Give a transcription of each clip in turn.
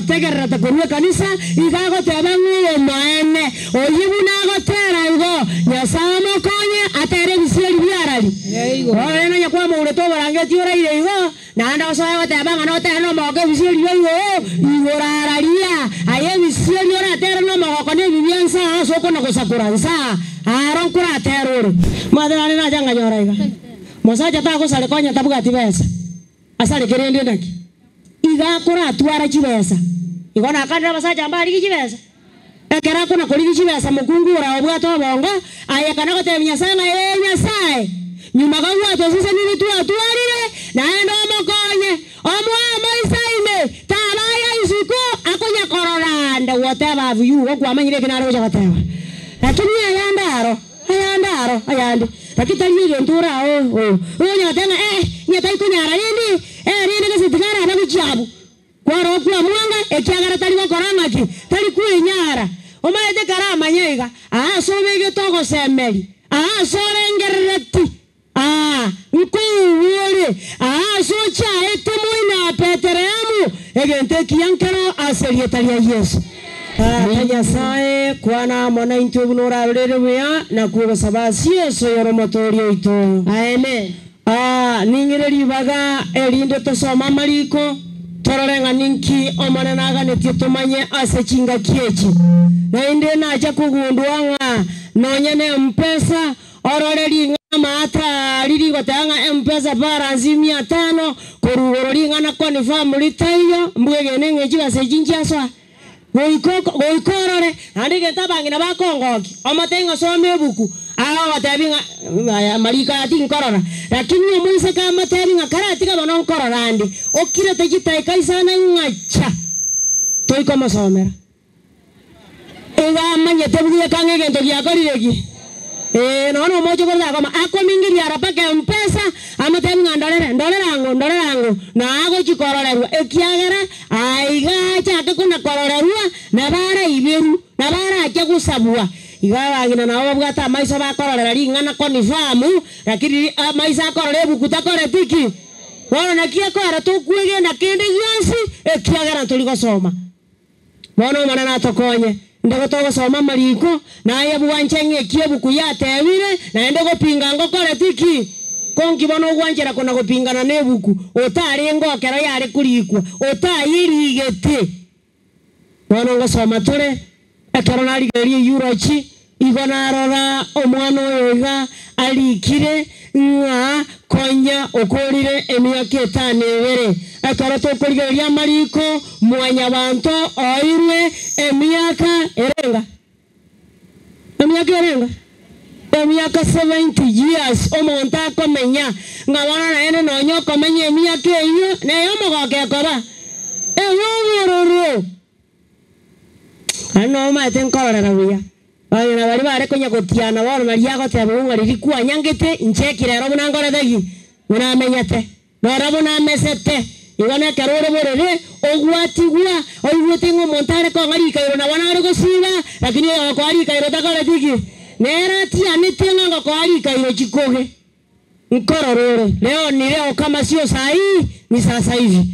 tegerera kurue kanisa igago tebanguye maene oyibuna gotera igo nyasamo konye atere bisiri byarali oyena nyakwa mu ure to barangeti ora ire igo nanda so yago tebanga no tere no moge bisiri igo igorararia aye bisiri ora tere no mogo ne bibiansa so kono gosakuransa aron kura teruru madara na janga nyora iga mosaja ta ko sale konya tabuga tibesa asale kerende ndaki iga kura twara chibesa igona kadra basaja mbali kijibesa ekera kuna kuli kijibesa mukungura obwato bongo ayekana ko temnya sana nyasaye nyuma gwa to sise nini tu atwarire naenda omokonye omwa maisaime tabaya isuko akonya kororanda whatever you kwa manyire kinaro ja whatever lakini ayande takitaliye ntura onya tena nyata ikunyara nindi nindi kasitikara na kujabu kwaro kwa mwanga ekiagara tali bakoranga ki tali kuinyara omaete karama nyega sobege togo semeli sorengereti nkuwore socha etemuina peteremu egente kiankero aserie tali ya Yesu Nyasaye kwana mona intubunura rureruya na kugo sabasi Yesu yoromotorio ito amen ningireri baga erinde tosoma mariko tororenga ninki omana naganetio tumanye ase chinga kiechi na inde naja kugundwanga nonyene mpesa ororeri ngama ata riri gotanga mpesa balance 500 kurugorori ngana koni family tayo mbwege ngeji ase jinja swa goikorore andike tabangina bakongoki omatenga some buku watabinga marika ati nkorora lakini omuise kama tabinga karati kama no nkororande okire tejitai kaisana ngacha toiko masomera ega manye tebuye kangege ndo yakoriregi no mojo korda kama akomingi yarapa ke mpesa amatabinga ndolerango na ago chikororerwa ekiagera aiga chake kuna kororerwa na bara iberu na bara acha kusabua igawa ngina nawo bwata maiso bakororera ringana konifamu lakini maiso akorore bukuta kore tiki wana nakia kora tukwege na kende yansi ekiagera tuliko soma wana mana natokonye ndego togo soma mariko na ya buwanchenge kiebuku yatebire na ndego pinga ngokore tiki konki bono gwanjera kona gopingana nebuku otari ngokero yari kurikwa otayirigete wana ngosoma tore ekarona ligeri yurochi igona rora omwana oyoga alikire nga konya okorire emyaka 5 ebere akara tokorigeria mariko mwanya bantu oirwe emyaka erenga emyaka 70 years omonta komenya ngabana na ene nonyo komenya emyaka eyo na yomogoke kora eyororo ano mate nkorora buya na bari bare konya gotiana boro na liago tebunga ririkwa nyangete nchekire ro bunangore dagi munamenyate norabo na mesete igona karore borere ogwatigwa oyutengo montare ko ngari kairo na wana ro gosiba lakini ko ari kairo takore digi nera tia nitenga ngo ko ari kairo chikoge nkororore leo kama sio sahi ni sasa hivi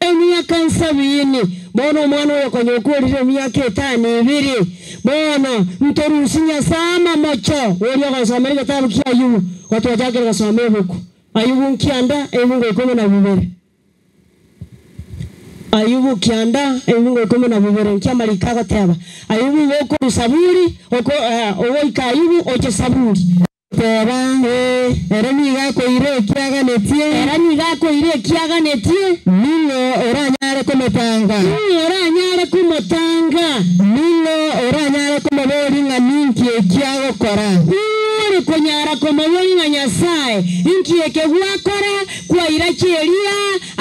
emyaka 70 bono mwana oyo konyokurire emyaka 5 ebiri bono mtorusinya sama mocho wori ogosomera gitabu kia Ayubu gotwajagera gosomera buku Ayubu nkianda ebungo 12 Ayubu kianda ebungo 12 nkia marika goteba Ayubu goko saburi ogoika Ayubu oche saburi teba erani ga ko ire kiaganetie nino oranyare kumotanga nino oranyare kumobori nga ninki ekiago kora uri kunyara kumobori nga Nyasaye inki ekegwa kora kwa iracheria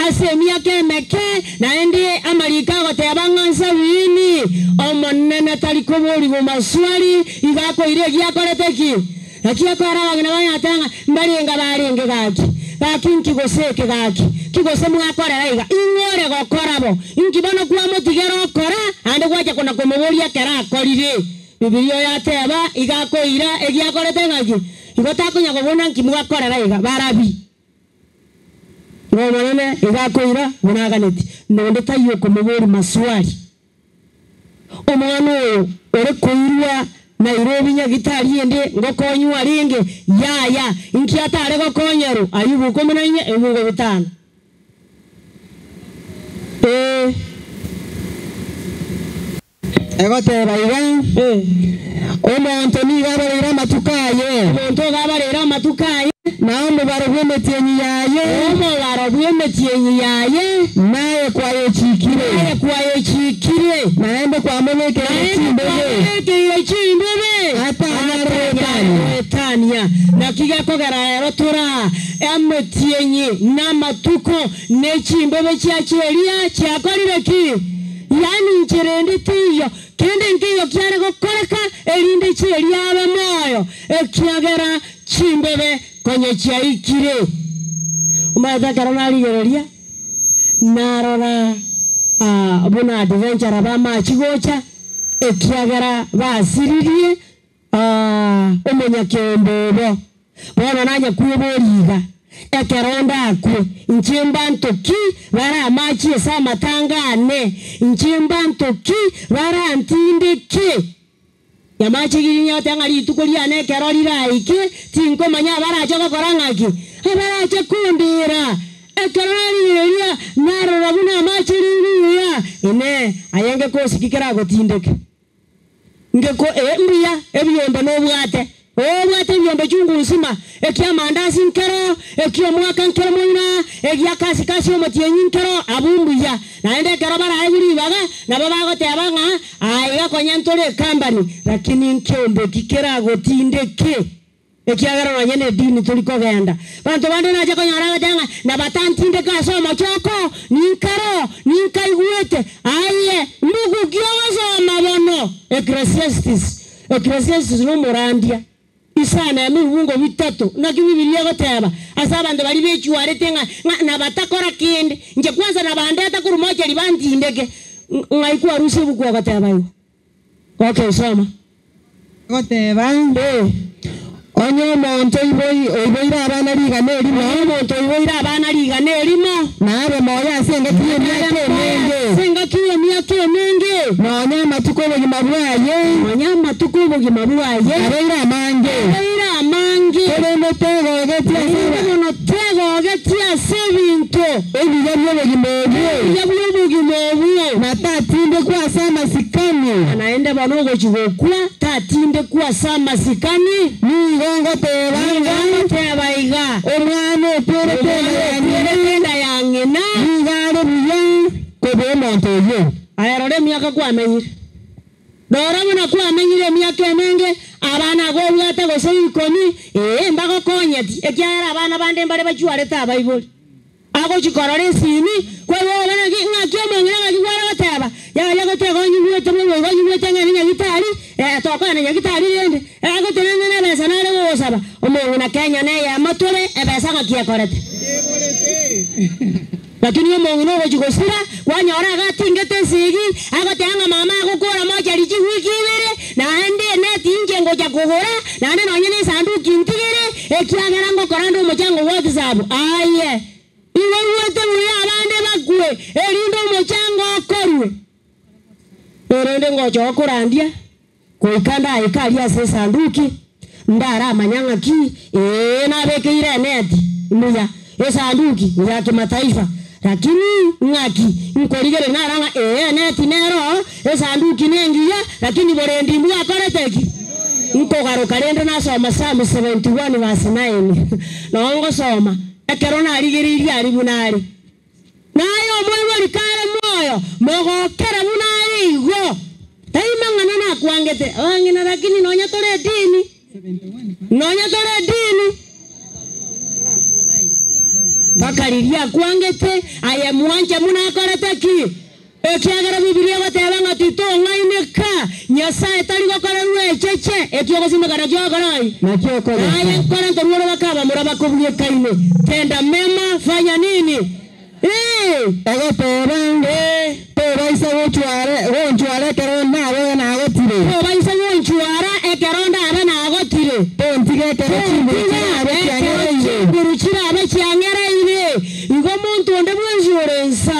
asemia kemeke na endi amarika goteba ngansa wini omonene talikobori go maswali igako ire giakoreteki akia kora wagina banyatanga mbarenga barenge gaki nkigoseke gaki kigose mwakorera iga ingore gokorabo inkibono kwa mutigero okora ande gwaje kuna kumuburia kera akorire Bibilia yateba igakoira egiakorete ngaki igotakonya kubona nkimugakorera iga barabi ngomonene igakoira bunaganeti nonde tayo kumuburi maswali omwana oyo ore koirwa Nairobi nyagitari ende ngokonywa ringe ya inkiatare gokonyero ayubu 14 ebugo 5 egoteba iga omonto nigabarira matukaye na omubaro bw'emetienyi yaye naye kwaye chikire naende kwa monekere chimbebe hata Tania na kigakogera rero tura emetienyi na matuko ne chimbebe chiacheria chiakorire ki yani ncherende tiyo kende ngiyo kyare gokoreka erinde cheri abe moyo ekiagera chimbebe konye chiaikire umaza karanali gereria narora buna adventure ba machigocha ekiagera basiririe umenya kembobo bona nanya kuiboriga ekeronda akwe nchimba ntoki bara machi esa matangane nchimba ntoki bara ntindeke yamachi girinya tangari tukolia ne kerorira ike tinko manya bara choko korangaki bara chakundira ekerorira naro rabuna machi riya ene ayenge ko sikikira gotindeke ngeko mbiya ebiyombe no bwate obwate byombe chungu nsima ekia mandasi nkero ekia mwaka nkero mwina ekia kasi omutienyi nkero abumbuya naende kero bara ayuri baga na baba goteba nga aiga konyantore kambani lakini nkyombe kikera gotindeke ekia gara wanyene dini tuliko genda bantu bande naje konyara gotanga na batantinde kaso machoko ninkero ninkaiguete aye ndugu kyozo mabono Ecclesiastes no morandia isana ya miungo bitatu na Biblia goteba asaba ndo bali bechuare tenga na batakora kindi nje kwanza na bande atakurumoja libandi ndeke ngaikuwa rusi bukwa goteba yo okay soma goteba onyo monto iboira abana ligane erimo nabe moya senge kiye miake menge nonya matuko bogima bwaye abeira mange kole tego getia sevinto ebiyabyo bogima na tatinde kwa sama sikani anaenda banogo chigokwa tatinde kwa sama sikani Ngongo teba iga omwana opere teba yangena ngare buya kobe monto yo ayarore miaka kwa menyire dora muna kwa menyire miaka emenge abana go bwate go sei komi mbago konyeti ekyara abana bande mbare bachuare ta bible ago chikorore sini kwa wo bana ngakyo mengera ngakigwara bateba ya gotego nyibwete mwe nyibwete ngene gitari tokana nyagitari rende ago tenene besa nare wo saba omuntu na Kenya ne ya matore ebesa ngakia korete lakini omuntu no gojigosira kwanyora gatingete sigi ago tanga mama agukora moja liji wiki ibere na ende neti nje ngoja kugora na ande no nyene sanduki ntigere ekiagera ngo korando mochango wote sabu aye iwe wote muya abande bakwe erindo mochango okorwe erende ngojo kurandia kuikanda ikali ase sanduki ndara amanyanga ki na bekeire neti muya sanduki ya kimataifa lakini ngaki nkorigere naranga neti nero sanduki nengiya lakini borendi mu akoreteki nkogaro kalenda na soma Psalm 71 verse 9 nongo soma ekerona aligiriri ari bunari nayo mwe likare moyo mogokera bunari go taima ngana na kwangete wangina lakini nonya tore dini bakariria kwangete aya muanje muna korete ki ekiagera Biblia bateba ngatito ngaineka nyasaye tari gokorerwe cheche ekiyogosime kana kyogorai na kyokoro aya korante ruoro bakaba muraba kubye kaine tenda mema fanya nini ego pera isa wochware kero nawe na gotire baisa wochware ire tontige kuruchira abachiangereire igo muntu onde bwenjurensa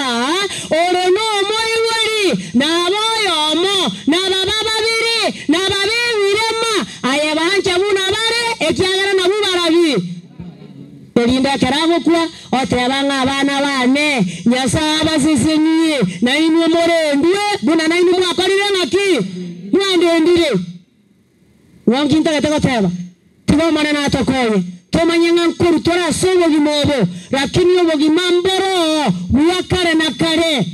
oro no moyori na boyomo na baba babiri na babirema ayabanje buna bare ekyagera na bubarabi Belinda karago kwa otebanga abana bane nyasaba sisinye na inwe morendwe buna na inwe mwakorire ngaki mwandendire wanginta gatego teba tibo manana atokoye tomanyanga nkuru tora sobo gimobo lakini obo gimamboro buakare na kare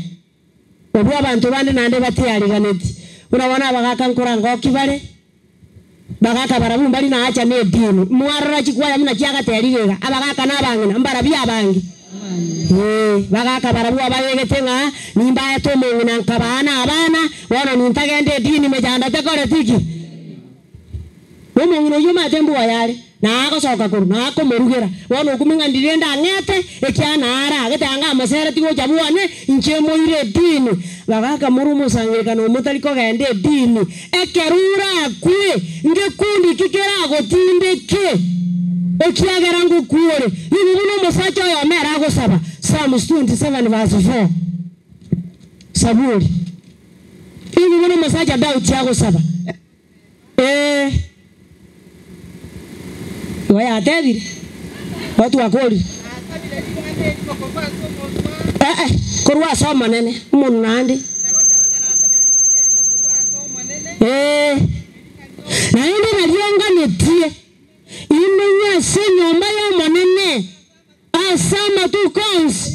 obo abantu bande nande batiyaliganeti unabona abagaka nkurango kibale bagaka barabumba bali na acha ne dini mwarra chikwaya muna chiaga terigega abagaka nabangina mbara bya bangi bagaka barabu abayegetenga nimba etomengina nkabana abana wana nintagende dini mejanda tekore tiki omongino yuma tembu wayale na akosoka kuru na akomorugera wana okuminga ndirenda ngete ekyana ara agetanga amasere tigo jabuane nchemo ire dini bagaka murumu sangirika no mutaliko gende dini ekerura kwe ngekundi kikera gotindeke okiagera ngukure yubuno musacho yo mera agosaba Psalms 27 verse 4 Saburi yubuno musacho Daudi agosaba waya David watu wakoli korwa soma nene munandi na inde nalionga netie imenya senyomba ya manene asama tu cons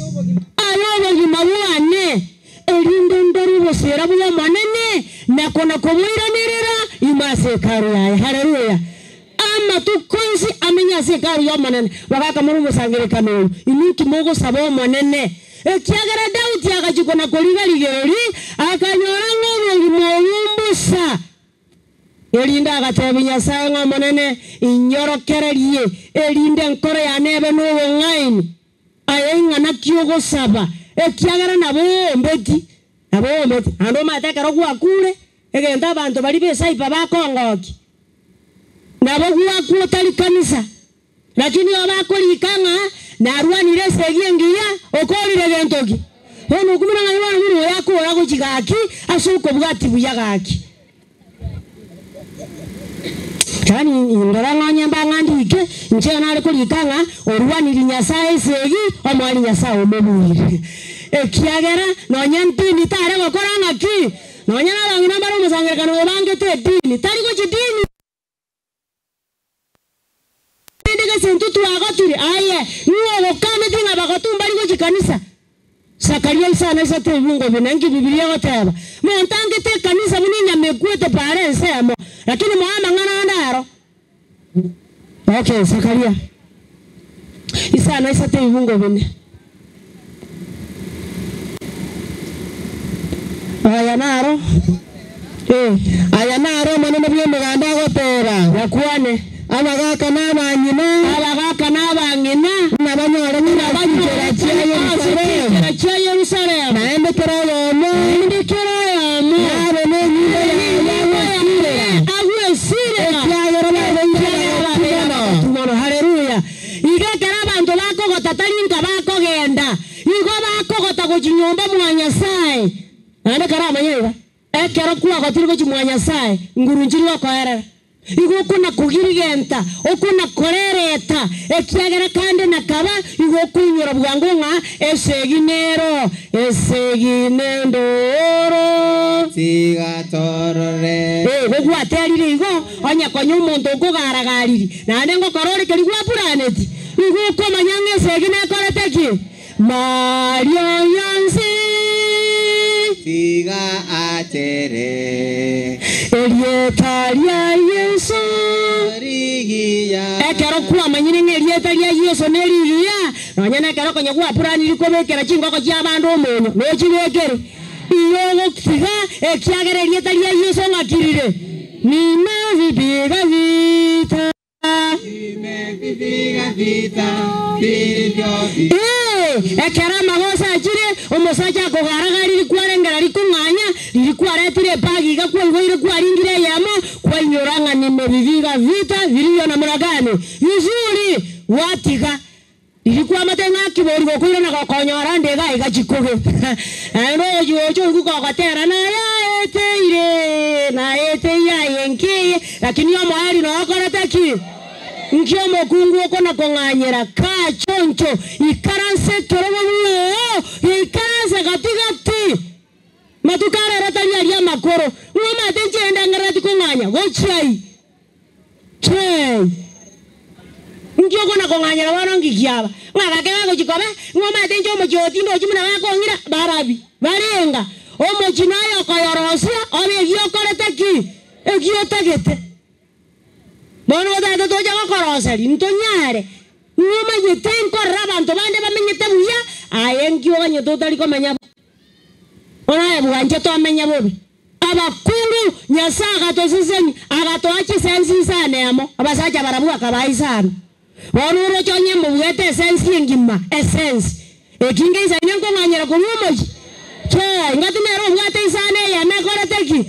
ayobo gimawane elinde ndoru bosera buya manene nakona komuiranirira imase karuya haleluya ama tu konsi amenya se karuya manene bagaka muri musangire kano inuki mogo sabo manene ekyagara Daudi akachikona koligaligeri akanyora ngobo gimoyumbusa elinde akatebinya sanga manene inyorokererie elinde nkore ya nebe no ngaini ayenga nakyogo saba ekyagara nabo mbeti ando matekero kwa kule egenda abantu bali besaipa bakongoki nabo kwa kutali kanisa lakini abakolikanga narwanire segiengia okolire gentoki ono kumina ngaywana nguru yako yako chigaki asuko bwati buyagaki kani indoranga nyamba ngandike nchena ali kulikanga orwanire nyasaye segi omwali nyasaye omubuli ekiagera nonyantini tare gokoranga ki nonyana bangina baro musangekano bangete dini tari ko chidini ndega sentutu agaturi aye nuwo kana dinga bagatumba liko chikanisa Sakaria isana isa tebungo binangi Biblia goteba montange te kanisa muninga mekwete pare nsemo lakini muhamba ngana ndaro okay Sakaria isana isa tebungo bine aya naro maneno byo muganda goteba yakwane abagaka nabanyina nabanyore nabanyira chia Yerusalem naende kerayomo agwe sire haleluya igekera abantu bakogota talinka bakogenda igo bakogota kuchinyomba mwanyasaye ande karama yeba ekero kuwa gotiri kuchimwanyasaye ngurunjiri wakoerera igo kuna kugirigenta okuna korereta ekiagera kandi nakaba igo kunyura bwangonga eseginendoro sigatorore gogwaterire igo onya konyo umuntu okugaragariri nande ngo korore keri gwa planet igo komanyanga esegine koreteki Mario Yansi siga atere Elietaria Yesu rigia ekero kwa manyine ngelietaria Yesu nerigia nonyana ekero konye kwa purani likobekera chingoko kya bandu omonyo nechibekere iyo kiga ekiagere elietaria Yesu ngakirire nimevipiga vita ekera magosa achire omosacha kogaragariri kwarengera likunganya lilikuwa retire bagi gakwa ngoire kwa ringire yamo kwa wainyuranga nimeviviga vita vilivyo namna gani vizuri watiga ilikuwa matenga kibori gokwira na gokonyora ndega igachikuge ero yojo gukogotera na yaeteire na ete ya yenki lakini yo mwali no akorete ki nkyo mokungu okona konganyera ka choncho ikaranse torobo ikaranse gatigati matukara ratanya ya makoro ngoma tenjenda ngarati konganya gochai chai nkyo kona konganyera wana ngikiaba ngakakega gochikobe ngoma tenjo mojoti ndo chimuna bakongira barabi barenga omojinayo koyorosia obe giokorete ki egiotagete bono tata toja gokoroseri ntonyare ngoma yetenko rabanto bande bamenyete buya ayenkyo ganyo totali komenya ona ebwanje to amenya bobe abakungu nyasaga to siseni agato achi sensi sana amo abasaja barabu akabaisana bono ro chonye mubwete sensi ngima essence ekinge isa nyanko nganyera kumoji che ngati nero bwate isane ya mekoreteki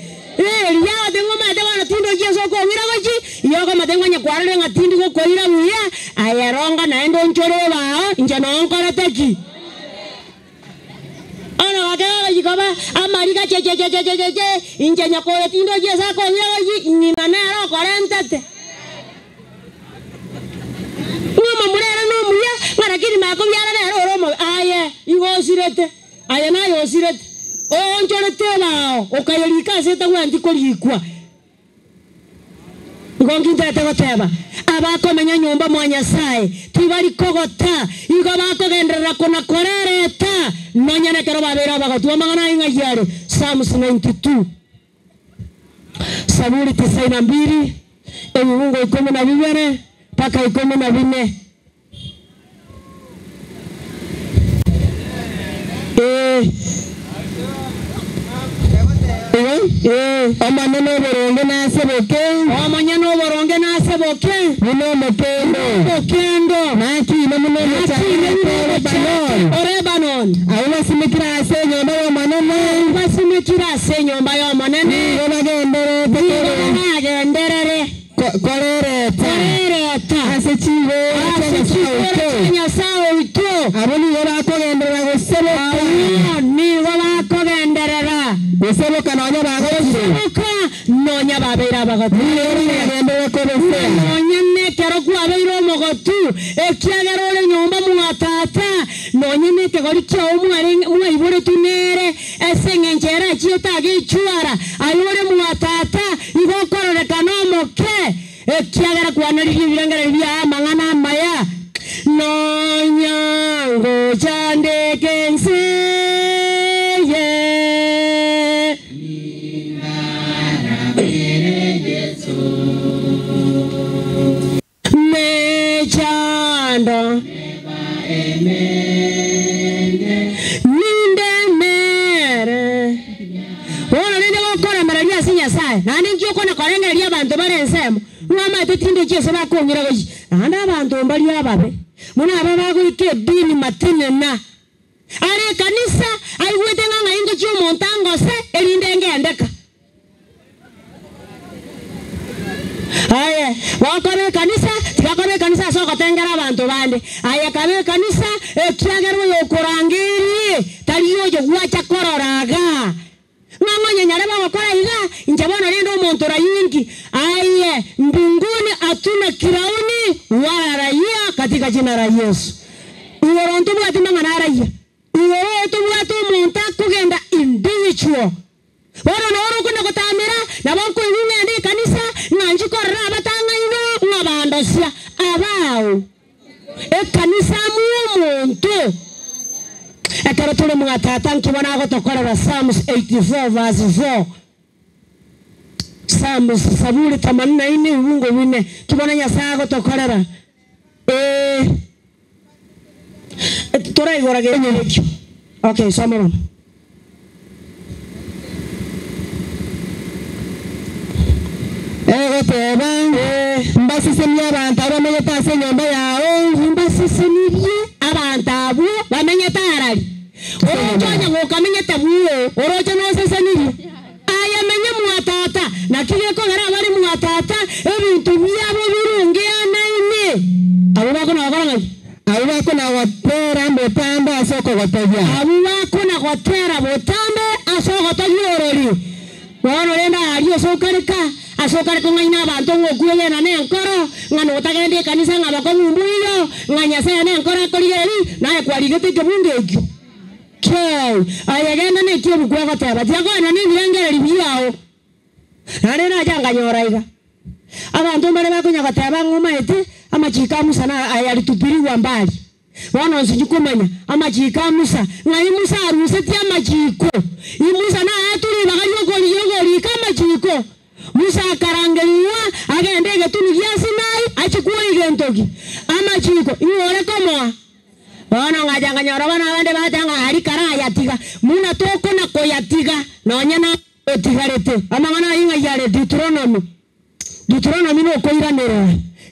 ya tengo mate bana tindo jeso ko mira gochi yo ko mate nganya kwarale ngatindi ko koira muya ayaronga naendo nchore bao inja no koreteki ana wakela jikaba amarika che inja nyakore tindo jesa ko mira gochi nina nero korentete ngoma murera no muya ngara kiri mako yara nero romo aye igosirete aye na yosirete o njore tebao okayerika seta wanti kolikwa ngongi ndete goteba abako menya nyumba mwanya sai tibali kogota igo bako gendera kona korereta nonyane kero babera bagatwa mangana inga yare Psalms 92 Zaburi 92 ebifungo 12 mpaka 14 Omaneno boronge na seboke omanyano boronge na seboke muno mokendo naki muno Lebanon aula simikira se nyomba yo manene basimikira se nyomba yo manene bagendere korereta asechiwe nyasao ito aboni yora kogendera goseboka ni wala kogenderera goseboka nonya bagoseboka nonya babera bagatu gendera korese nonya nekero kwa beiro mogotu ekiagero le nyomba muatata nonya nekegori kyo mwibure tunere esengenjera chiota gichuara ayore muatata igokorore kanomoke ekiagera kwa nari birangara bya mangana maya nonya ngo chande kense ye me chando ninde mere ona ninde gokora maragia sinya sai nani njyo kona korenga ria bantu barensemo ngoma tetinde chese bakongira goji anda abantu mbali ababe muna baba goike dini matine na are kanisa aiwete nganga ingo chyo montango se elinde ngendeka aye wakore kanisa soko tengera abantu bande aye kabe kanisa ekiagero yokurangiri taliyo jo gwacha kororaga nganya nyare bakora iga njabona rindo umuntu rayingi aye mbinguni atuna kirauni wala raia katika jina la Yesu uworonto bwati mangana raia uworonto bwati umuntu kugenda individual woro noro kuna kutamira na banko yinga ndi kanisa nanjikora abatanga ino ngabandosia abao kanisa umuntu ekero tuli mwatata nkibona gotokorera Psalms 84 verse 4 Psalms Zaburi 84 ubungo bine kibona nyasaye gotokorera toraigora genyerekyo okay soma goteba mbasisemya abantu abamenye tase nyomba yawe mbasisemye abantu abo bamenye tarari orojonya ngokamenye tabuo orojo no seseniri aya menye muatata na kile ko gara bari muatata ya abu bakona gotera botambe asoko toyorori wono renda ario sokareka asokareka ngaina abantu ngokuye na nenkoro ngano utagende kanisa ngabako mumbuyo nganya saya nenkoro korigeri naye kwarigete kebungeki kyo ayagenda ne kyo bukwa goteba jagona ni birangere biyawo arena janganyoraiga abantu mbere bakonya goteba ngumaite amachika musa na ayalitupiriwa mbali wana nsijukumanya amachika musa ngai musa aruseti amachiko imusa na aturi bagayogori kama chiko musa akarangeliwa agendege tunu giasinai achikuwa igentoki amachiko iwore komoa wana ngajanganyora bana bande batanga hari karaya tiga muna toko na koyatiga nonya na otigarete amangana inga yare Deuteronomy no koiranero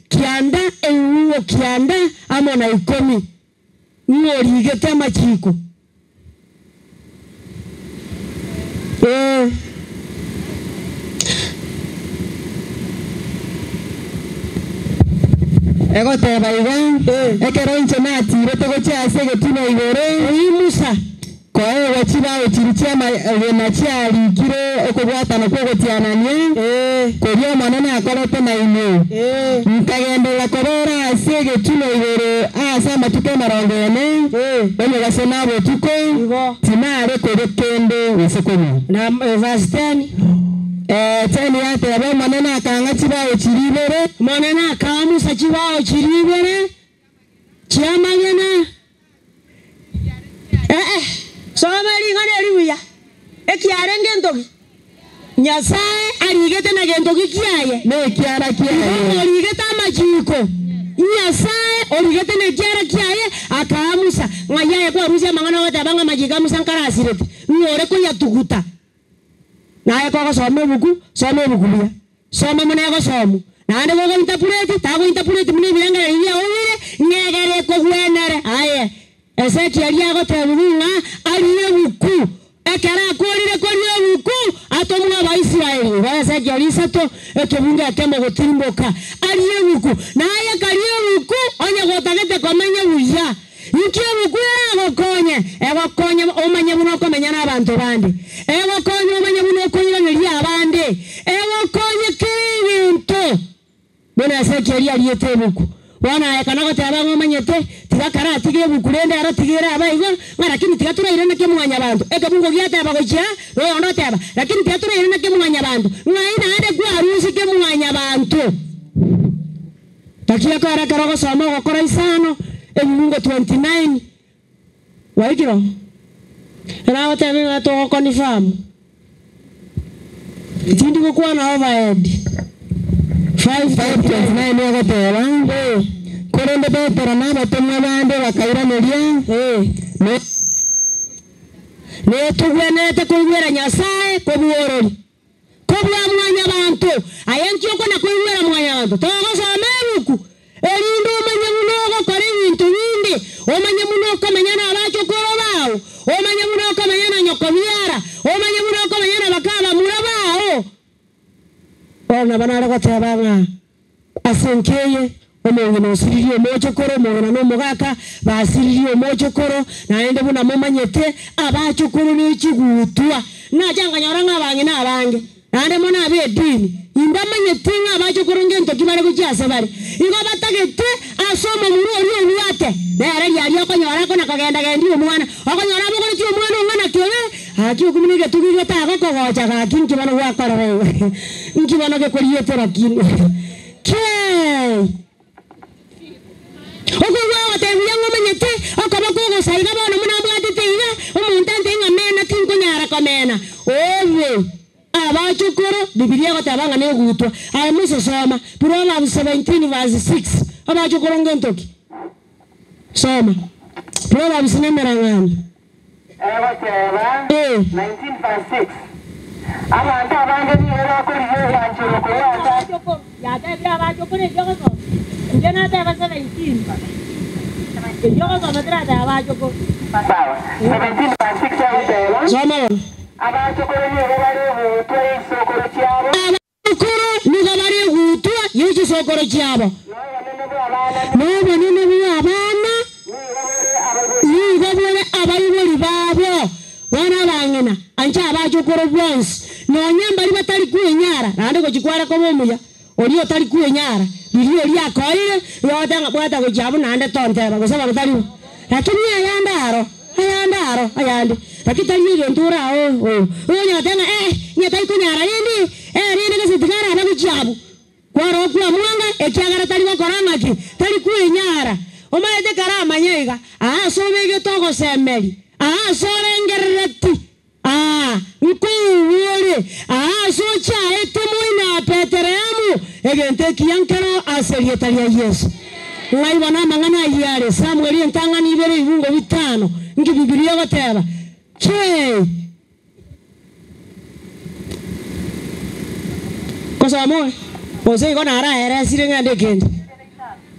kianda enwo kianda amona ikomi ngorigete amachiko ego teba iga ekero inche natire tego chase getuna igore imusa koe wachiba ochirichia na chiari kire okubwatana kwogotiananie korio manene akorete na ine nkagendera korora ase getuna igore asa matuke marongene bene gasena botuko tinare korekende wesekono na verse 10 teni yate abo manene akanga chibawo chiribere manene akamusa chibawo chiribere chiamanyana somali ngane ribuya ekiarenge ndogi nyasaye arigete na gendogi kiaye ne kiara kiaye arigete amachiko nyasaye origete ne kiara kiaye akamusa ngayaye kwa rusia mangana wata banga majika musankara asirete ngore ko yatuguta naye ko some buku bia some mane ko somu nande ko interpret mune bilanga ya owire ngegere ko gwenere aye Ezekiel yago tebunga aliye buku ekera korire buku atomwa ba Israeli ba Ezekiel isato ekebunga kemo gotimboka aliye buku naye kaliye buku onye gotagete komenya buya ikiye buku ego konye omanye buno komenya nabantu bandi ego konye omanye buno koyiranira abandi ego konye kibintu bona Ezekiel aliye tebuku wana yakanago tabango manyete tigakara tigire bukurende ara tigire abayigo lakini tigatura irene ke mwanya bantu ekabungo gyata bagocha no ndo taba lakini tigatura irene ke mwanya bantu ngaina ande kwa harusi ke mwanya bantu takia kara karago somo gokora isano emungo 29 waigiro era watabe bato confirm tindi ko kwa na overhead 5:29 nego tera korende betera na batomwa bande bakairanĩria ne tugwenete kuigwera nyasaye kobuorori kobwa mwanya bantu ayenki okona kuigwera mwanya bantu togosoma ebuku erindo omanye muno kore bintu bindi omanye muno komenya na abachokoro bawo omanye muno komenya na nyokobiara omanye muno komenya na bakaba murabao ona banara gotebanga asenkeye omongo osiririo mochokoro mongana no mogaka basiririo mochokoro naende buna momanyete abachokoro ne chigutwa najanga nyoranga abange na abange nande mona be dini imba manyete nga abachokoro ngento kibare kuchase bare igo batagete asoma muri ori onyate nere yari okonyora kona kagenda gendi omwana okonyora bogore ti omwana ongana kyobe haki okumunige tugire tago kogocha gakinki bano gwakorore nkibano ke koriete rakini ke okugwa otebuya ngomanyete okabako gosaiga bono muna bwatete iga omuntu ntenga mena tinkonyara komena owe abachokoro bibilia gotabanga ne gutwa aye muso soma Proverbs 17 verse 6 abachokoro ngentoki soma Proverbs nemera ngani 19 verse 6 abantu abange ni bakoriye yanjiro ko yata abachokoro jogo njena ta basa 19 jogo so matra ta abachokoro sawa 17 verse 6 soma abachokoro ni bari butwe sokoro cyabo abachokoro ni bari butwe yuji sokoro cyabo no banene bo abana ni babere abayibori anja abachokoro bwonsi nonyamba ali batali kuenyara nande gochikwara ko bomuya oli otali kuenyara bili oli akoire yotanga bwata gochabu nande tontera gosaba batali lakini ayande lakini tali ntura onya tena nyatali kunyara yindi ninde kasitigara na gochabu kwaro kwa mwanga ekyagara tali gokorangaki tali kuenyara omaete karama nyega sobege togo semeli sorengereti nkuwore socha etemoina peteremu egente kiyankero aserietalia Yesu ngai bana mangana yare Samuel entangani ibere ibungo bitano ngi Biblia goteba kosa mo ose gona ara era sirenga ndekende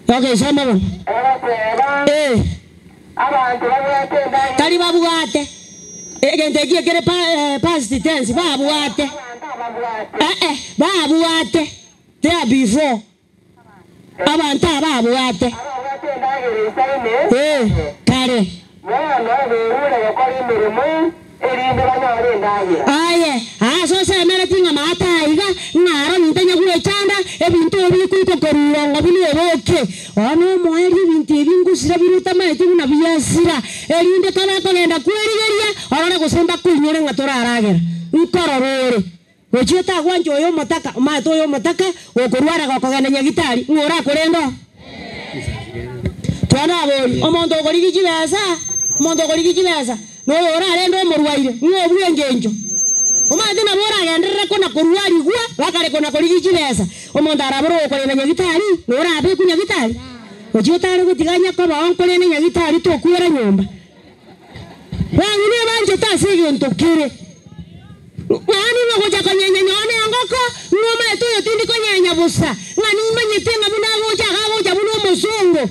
okay soma bana abantu babwate tali babwate egente kire past tense babwate babwate there before abantu babwate kare so se mere tinga mata iga ngaro ntanya kuechanda ebintu ebikuko korurongo bileboke ono moeri bintu ebingusira biruta maiti na biyasira erinde kana kagenda kwerigeria orore gusemba kuinyore ngatora aragera nkororore gochita gwanjo yo motaka mato yo motaka okorwara gokogenda nyagitari ngora kurendo twana bori omondo gorigijibeza no ora rendo morwaire ngobwe ngenjo omade na bora agenderera kona kurwari gwa bakare kona gorigijibeza omondo araboro okorenda nyagitari no ora abe kunya gitari ojotare gutiganya ko baonkorene nyagitari to kuera nyomba bangine banje tasige ntokire wani ngoja kanyenya nyone ngoko ngoma eto yotindi kanyenya busa ngani manyete ngabuna ngoja gagoja buno musungu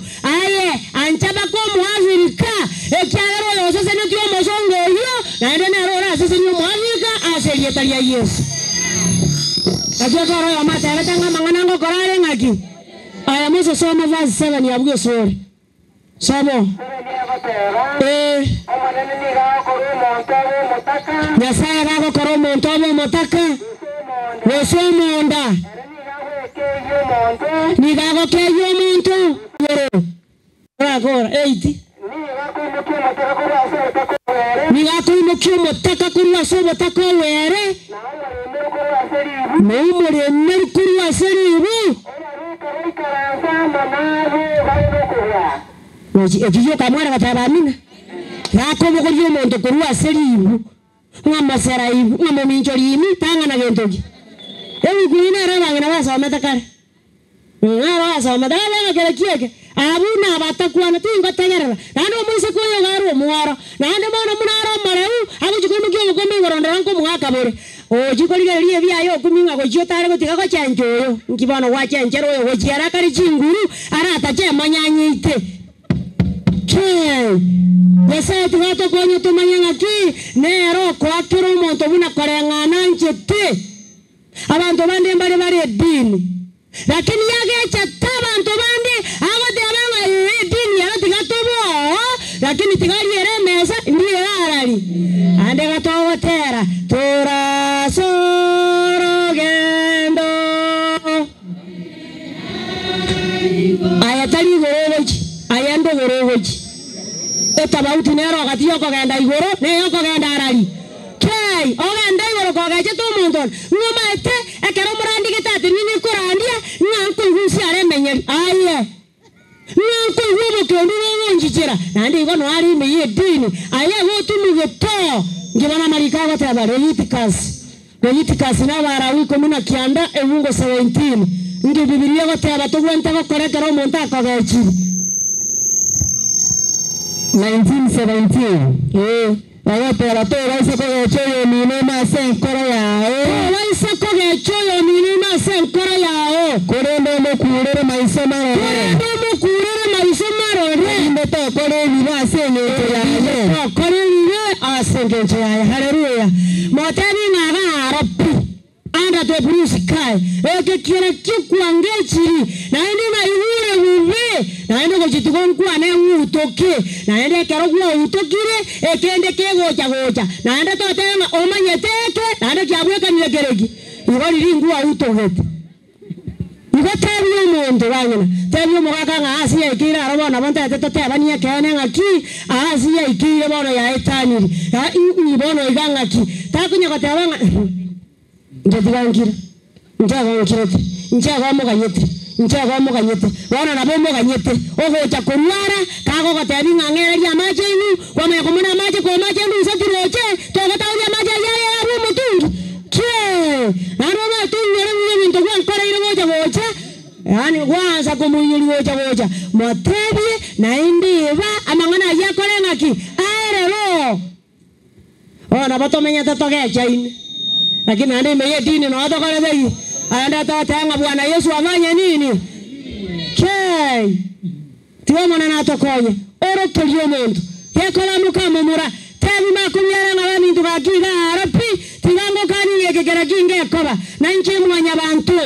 anchaba ko muafrika ekyagero yose sene kyo musungu yo naende na rora sese ni muafrika aserietalia Yesu ajokoro ya mata betanga mangana ngokorare ngaki Mose soma verse 7 yabwe sori somo Nyasaye gago koro montobo motaka wesomonda ni gago keyo monto agora 8 ni gago imokyo motaka kurwa sobo takowere Mumure merkuru aseribu ekiyo kamwana katabamina yako bokoryo monto kurwa aseribu ngamasera ibu ngamominjolimi tanga na gentoki kuina raba ngina basa matakare basa matakare ngakere kieke abuna batakwana tingo tagerera nando mwise koyo garo muaro nando mona munaro mareu abujikumu kyo kombe gorondera nko mwaka bore ojikoligerie byayo kuminga gochiotare gotiga ko chanjoyo nkibano wa chanjero yo gochiara kari chinguru arata che manyanyite Yesa tugato konyo tumanyanga ki nero kwa kiro monto buna korengana nchete abantu bande bari dini lakini yage cha abantu bande abade abanga dini ya tigatobo lakini tigali eremesa ndiye arali ande gatowo tera tora sorogendo ayatali goroji ayando goroji etabauti nero gati yoko genda igoro ne yoko genda arali ogenda igoro kogeche tu monton ngomete ekero murandi gitate nini kurandia nyanko ngusi aremenyeri nyanko ngubo kendi ngonjijira nandi igono ari meye dini wotu mugeto ngibana marika goteba Leviticus na barawi komuna kianda ebungo 17 ngi Biblia goteba tugwente gokorekera omonto akogechi 1917 Wapera tora isa kogechoyo mine masenkora yao Waisa kogechoyo mine masenkora yao Korendo mokurere maisa marore Imbeto kore viva asengeche yae Haleluya Motebi ngaga arapi Anda to bruce kai Eke kire chukwa ngechiri Naende na ihure uwe Naende gochitigo kwane utoke naende kero gwa utokire ekende kegocha naende totema omanyeteke naende kyabweka nilekereki igori ringwa utogete igo tebi omonto banyana tebi omogaka nga asi yaikire arabona bontete totebanie kene ng'aki asi yaikire bono yaetaniri ibono iga ng'aki takunya goteba ng'a ngetigangire nchegomoganyete bono nabo omoganyete ogocha korwara kagogotebi ng'ang'ereria amache inu kwamanya komona amache komache ndu isatiroche togotauria amache yaya ari omotungi naroma tunyere bintu gwankoreire gocha yani gwanza kumunyiri gocha motebie naindiba amang'ana yakore ng'aki aerero ona batomenya totogechaine lakini ande meye dini no atokore begi anda totenga Bwana Yesu afanye nini tiwo mona natokonye oro tulio muntu yekola mukamumura tebi makumyera na bintu bakiga arapi tigango kani yekekera kinge koba na nchi mwanya bantu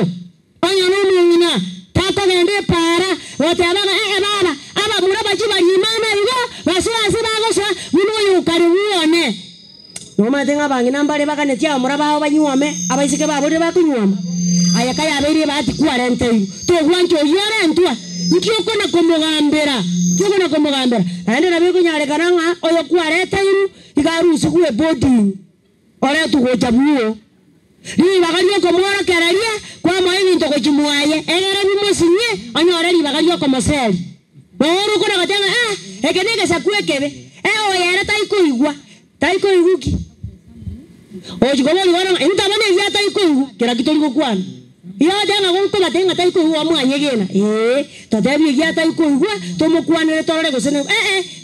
onyo numuna tako gende para wotebaga baba aba muraba chibanyimana igo baswasi bagoswa muno yukariwone noma tenga bangina mbale bakanetia muraba banyuome abaisike babode bakunyuoma ayaka yabere bati 40 to gwancho yore ntwa nkioko na komogambera ande na biko nyare kananga oyo 40 iru igarusu kuwe body ore tugocha buo ni bagalio komora keraria kwa moyi ntoko chimuaye egere bimosinye onyore ri bagalio komoseli boro kona gatenga ekenege sakuekebe oyere taiko iguki ojigobo libana intabane ya taiko kera kitoriko kwana iyo denga gonko batenga taiko huwa mwanyegena totebi ya taiko huwa tomokwanire torore gosene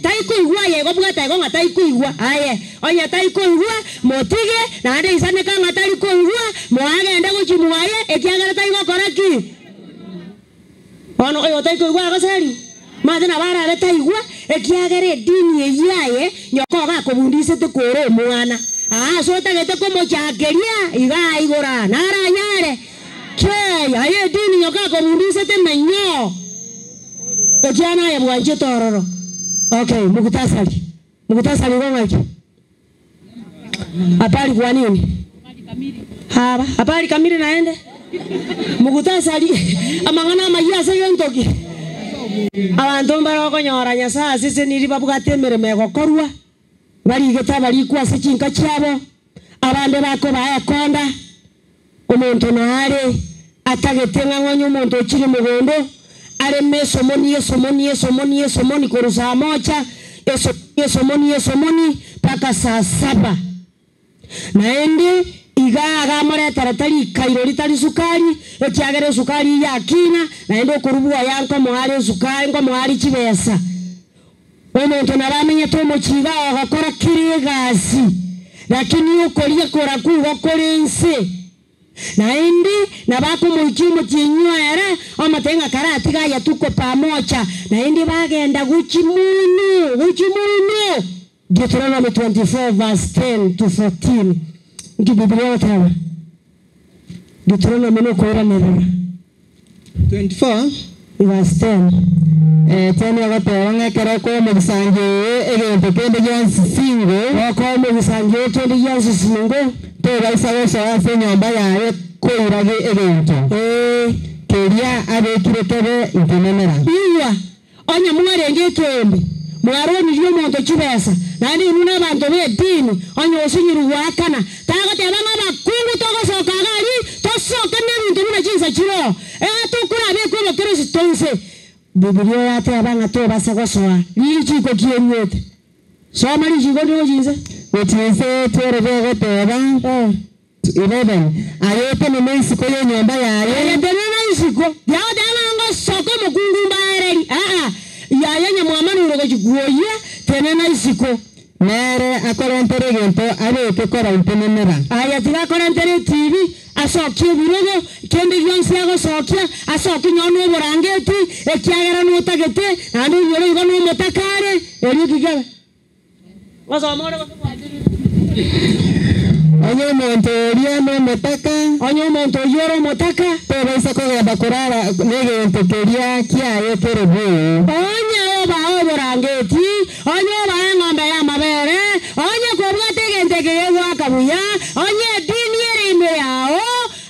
taiko huwa yego bwata gonga taiko huwa aye onya taiko huwa motige na ande isane kanga taiko huwa mwagenda gochimuaye ekiagara taiko koraki ono oyo taiko huwa goseri madena bara le taiko ekiagere dini yaye nyoko ga kobundise te koro mwana sota gete como chakeria iga igora nara nyare aye dini nyoka komundise te menyo ejana ya bwanje tororo okay mukutasali ngomaki apali kwa nini haba apali kamili naende mukutasali amangana mayia se yontoki abantu mbaroko nyora nyasa sisi niri babugatemere mego korwa bari geta bari kwase chinka cyabo abande bako bayakonda umuntu nare atagetenga ngonyo umuntu ukiri mugondo are mesomoni kurusa mocha esomoni paka saa 7 naende igaga mara taratari kairo litari sukari ekiagere sukari yakina naende kurubua yanko mwari sukari ngo mwari kibesa omuntu naramenye tomo chiga agakora kirigasi lakini ukolia kora kugo korense naende nabako mukimu kinywera amatenga karati gaya tuko pamoja naende bagenda guchimunu Deuteronomy 24 verse 10 to 14 Biblia tawa Deuteronomy no koira nero 24 verse 10 tena wapanga karako musange egento kende yansi singo wako musange kende yansi singo to baisa so nyomba yawe koirage egento keria abekire kebe intemera iya onya mwarenge kembe mwaroni ryo muntu kibesa nani nuna bantu be dini onya osinyiru wakana tago tebanga bakungu togosoka gari tosoka n'ibintu bina kinsa kiro tukura bekubo Kristo nse Biblia yate abanga to basagosoa liri chiko kiyenyete soma liri chiko ndo jinze wetinse terebe teba 11 ayote ni meisi ko nyomba yaye ayete na isiko yaode anango soko mukungu mbaereri yaye nyamwamani urogo chikuoye tenena isiko nere akorentere gento abeke kora intenenera ayatiga korentere TV asokye birogo kende yonse ago sokya asokye nyono borangeti ekiagera no tagete andi yoro igo no motakare eri kigaba wasomore onyo monto ria no motaka onyo monto yoro motaka pero isa ko ya bakurara nege entekeria kia yekerebu onyo brangeti onye ba ngombe ya mabere onye kobwa tegentege yegwa kabuya onye dini ere yao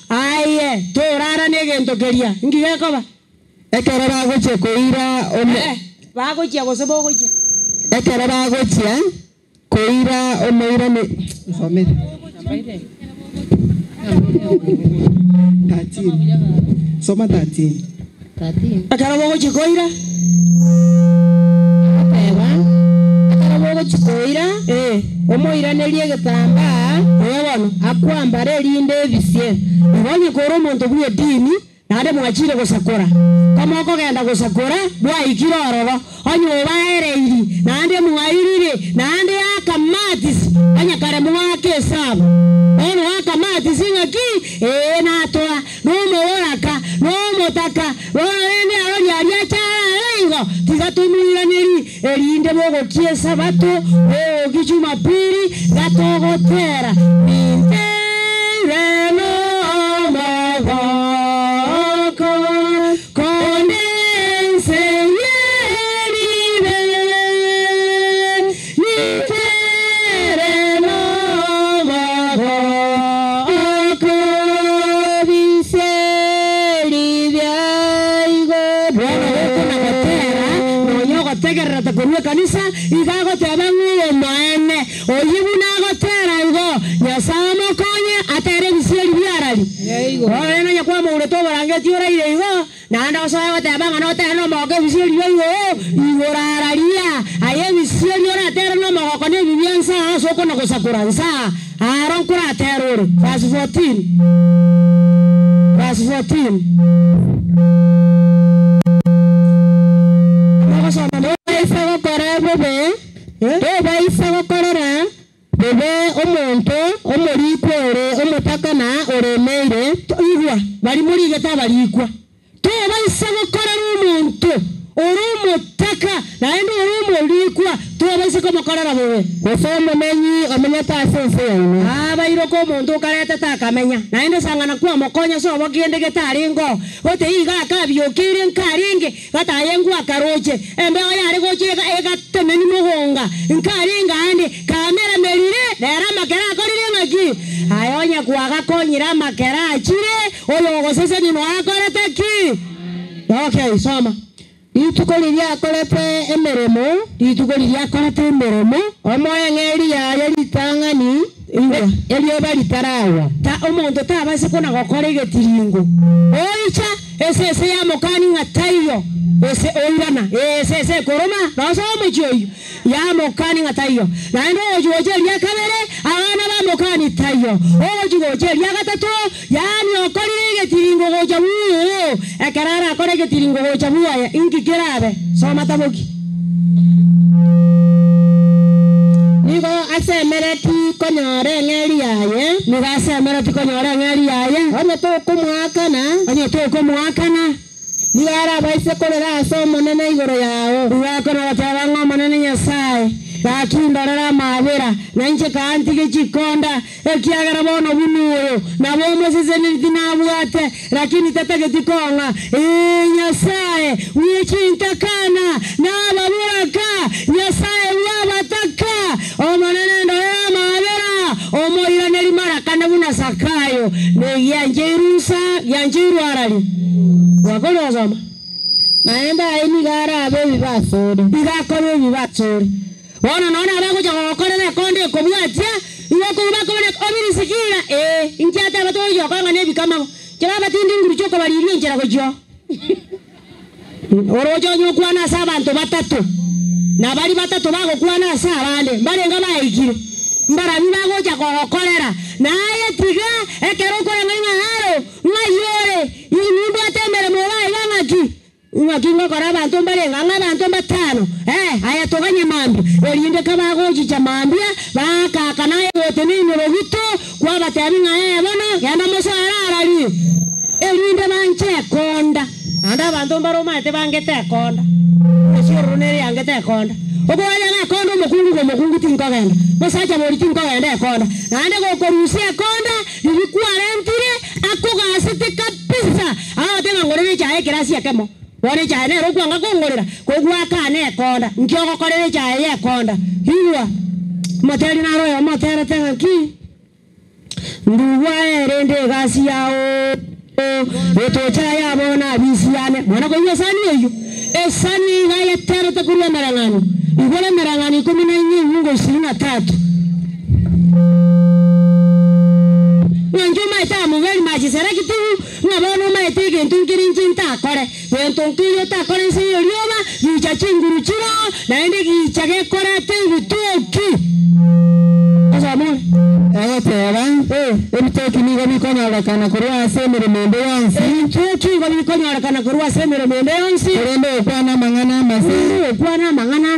aye torara negento keria ngigekoba ekere bagoche koira ome bagochia gosebo gochia ekere bagoche koira omoira ne somete 13 soma 13 akara bogochia koira chikoira omoira nerie getamba oyabona akwambara erinde ebisie ibonye koro omonto bwa edini nade mwachire gosakora kama okogenda gosakora bwaikire ororo onye obaereiri nande mwairire nande akamatisi anyakare mwake esabu ono akamatisi ngaki natoa nomooraka nomotaka ene arori ariacharaingo tigatumuiraneri erinde bogokiesa bato ogijumapiri gatogotera nintereno kanisa igago tebangwe maene oyibuna gotera igo nyasamo konye atere bisiri byarali yego eno nyakwa mu ureto barangeti ora ire igo nanda osoya gotebanga no teno moge bisiri igo igorararia aye bisiri ora tere no mogo ne bibiansa soko no gosakuransa aron kura teroro verse 14 baisa gokorera bebe omonto omorikore omotakana oremeire igwa bari muri geta barikwa to baisa gokorera omonto oromotaka naende oromorikwa to baisa gokorera bebe gosoma menyi amenyata asense yaine abairoko omonto karete takamenya naende sangana kwa mokonya so bokiende getaringo ote iga akabyokire nkaringe gatayengwa karoche embe oyare goche egatemeni mugonga nkaringa ande kamera merire dera makera akorire ngaki ayonya kwaga konyira makera achire oyo gosese ni no akorete ki okay soma itukolirya akorete emeremo omoyengeri ya litangani elio balitarawa ta omonto tabase kona gokora igetiringo oicha ese ya mokani ngatayo ese oirana ese koroma no so mechoyo ya mokani ngatayo na ndo ojoje ya kabere abana ba mokani tayo ojoje ya gatato yani okorire igetiringo goja buo ekarara akore igetiringo goja buo ingikirabe soma taboki nigo asemereti konyore ngeri yaye nigo asemereti konyore ngeri yaye onye to kumwakana nigara baise korera asomo nene igoro yao uwakona watabanga manene nyasaye bakindorera mabera nanje kanti gikonda ekiagara bono bunuyo na bomo sezeni nabwate lakini tategetikonga nyasaye wichintakana na baburaka nyasaye wabataka omanene ndo ya mabera omoira neli marakana buna sakayo ne yanjerusa yanjirwarali wakolo zoma naenda aini gara abebi basore igakore bibatsore wana naona abakuja gokorera konde kobwatia iwako bakone obirisikira injata batoyo kwanga nebikama kiraba tindi nguru choko baliriye njera gojo orojo nyukwana sabantu batatu na bali batatu bagokwana sabande mbarenga bayikire mbara bibagoja gokorera naye tiga ekero korenga ngaro ngayore inindu atemere mobaye ngaki ngakingo kora bantu mbarenga ngabantu batano aya toganye mambi erinde kabagoji chamambia bakaka naye wote ni nyoroguto kwa batabi ngaye bono yanda mosara arali erinde banche konda anda bantu mbaroma ate bangete konda esiruneri angete konda oboya na konda mokungu tinkogenda mosacha bori tinkogenda konda nande gokorusia konda nilikuwa rentire akogasete kabisa awa tenga ngorebe chae kirasi yakemo wone cha ne ro kwanga kongorera ko gwaka ne konda nkyo gokorere cha ye konda hiwa moteri na royo motera tenga ki nduwa rende gasi yao eto cha ya bona bisiane mwana ko yesani eyo esani ga yetera takuria merangani igole merangani 14 ngo 23 Njuma ita mugeli majisera kitu ngabono maitege ntunkirin cinta kore wentonkiyo ta kore siyo lioma yicha chinguru chiro na ende gichage kore tengu toki asamo tera emitoki nigo bikonyora kana kurwa semere mende yansi emitoki nigo bikonyora kana kurwa semere mende yansi rende okwana mangana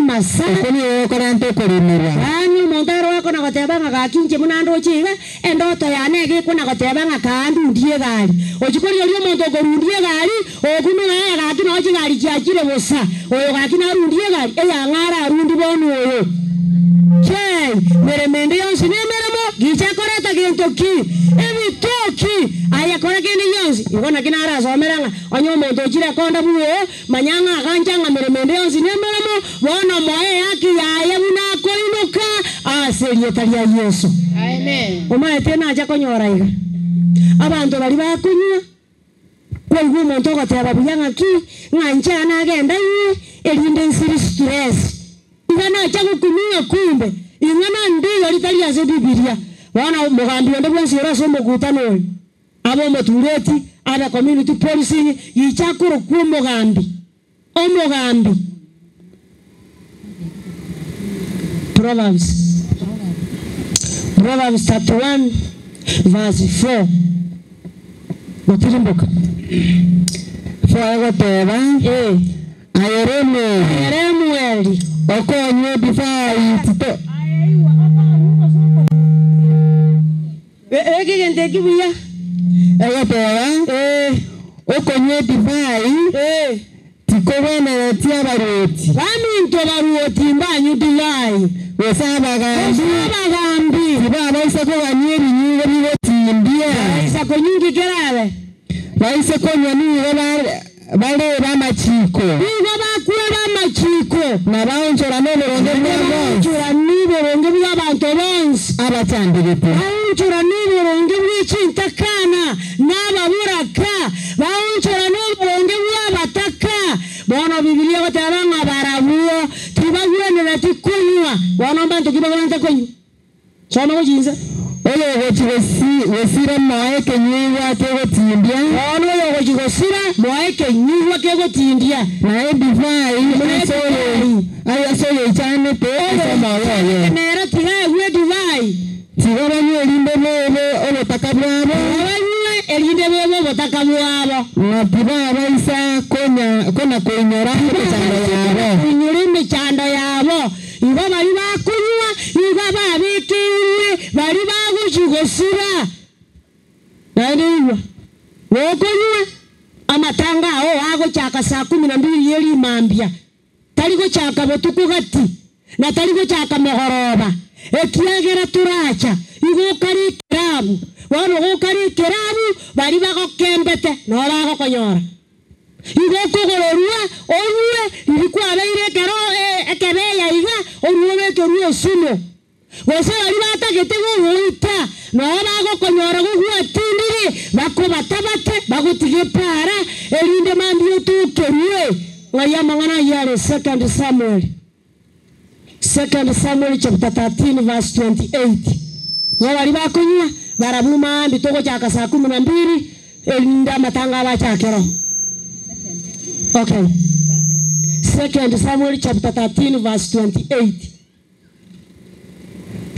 masa kuni okora ntokorimira ani montaro wako na gotebanga gakinje munando chiga endoto yane gikuna gotebanga kandu ndie gari ochikori oli omonto korundie gari okuno ya gaki no chigari chiachire bosa oyo gaki na rundie gari eya ngara arundi bonu oyo Chei, meremende yonsi ne meremo gicha koreta gentoki emitoki aya koreke ni yonsi igona kinara someranga onyo monto chira konda buo manyanga kanjanga meremende yonsi ne meremo bona moe yaki ya buna koinuka aserie talia Yesu amen omae tena acha konyora iga abantu bali bakunywa kwa igu monto goteba buyanga ki nganja na agenda yi elinde nsiri stress Ingana chagu kunuya kumbe ingana ndiyo litali ya Biblia wana mugambi ndo bwensi raso mukutano abo motureti ada community policing yichakuru ku mugambi omugambi Proverbs chapter 1 verse 4 Motirimboka Fwagoteba Ayeremueli Okonye divai tito gente kibuya okonye divai tiko wena tia baroti baminto baroti mbanyu divai wesaba gambi baba isa ko banyeri nyingo bibotimbia isa ko nyingi kerale baisa ko nyani bale bamachiko bigo bakwera machiko na baonchora n'uburonge bw'abantu bonse abatandiripo baonchora n'uburonge bw'ichintakana n'ababuraka baonchora n'uburonge bw'abataka bono Biblia batabanga barabuo tibagwenera tikunywa bono bantu kibagwenta kunyu soma kujinza Oyo wesira moeke nyiwa kego tindia. Ono yo wesira moeke nyiwa kego tindia. Na edivai aya soyo chane te soma oyo. Nera tiga we divai. Tiga banyo elinde bebe obo takabwabo. Banyo elinde bebe obo takabwabo. Na tiga baisa kona koinyora chanda yabo. Kunyuri michanda yabo. Iba bari bakunywa, iba babikire, bari bagujigosira. Naniwa. Wokunywa amatanga ago chaka saa 12 yeli mambia. Taliko chaka botuku gati. Na taliko chaka mehoroba. Ekiagera turacha. Igo kari kerabu. Wano kari kerabu bari bagokembete no bagokonyora. Igo kugororua onwe ilikuwa abeire kero ekebeya iga onwe keruo suno wese bari batagete guhuta no bagokonyora gugwa tindire bakobatabate bagutige para elinde mambio tukerue ngaya mangana yale 2 Samuel chapter 13 verse 28 bari bakonywa barabuma mbitogo chaka saa 12 elinda matanga bachakero. Okay. 2 Samuel chapter 13 verse 28.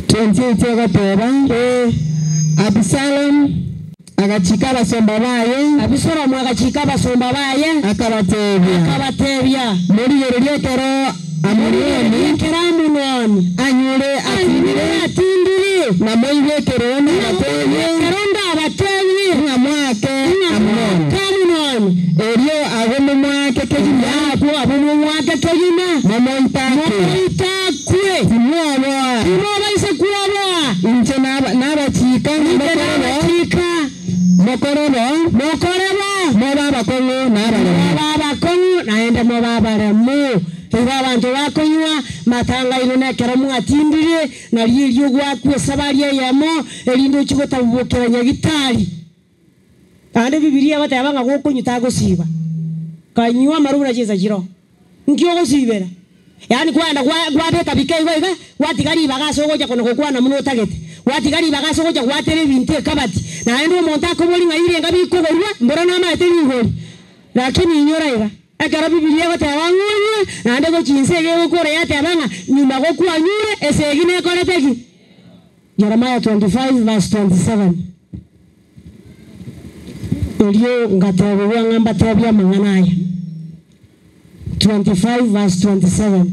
28 Absalom agachika basomba baye. Absalom agachika basomba baye. Akabatebya. Muri yeryo kero amuri keramu noni. Anyure atindiri. Na moiwe keroni atebye. Keronda abatebye. Ngamwake amon. Kamunoni. Elio agomwake kejina ko abomwake kejina. Momoitakwe. Timoba isa kuwa. Inche nabachika. Mokorebo. baba kongo na baba kongo naende mo baba remu iba bantu bakonywa matanga ino kera mwatindire na lilyo gwakwe sabari yamo elindo chigotabukira nyagitari ande bibilia batabanga gokonyuta gosiba kanywa marubura cheza jiro nkyo gosibera yani kwanda gwabeka bikaigo iga watigari bagaso goja kono kokwana muno tagete watigari bagaso goja gwatere binte kabati na endo monta ko boli ngaire ngabi ko gorwa mbora na ma eteni ngori lakini inyora iga akara bibilia batabangwe na ande go chinsege gukore yatabanga nyuma go kwanyure esegine koreteki Jeremiah 25 verse 27 Elio ngatawe ngamba tabia manganaya 25 verse 27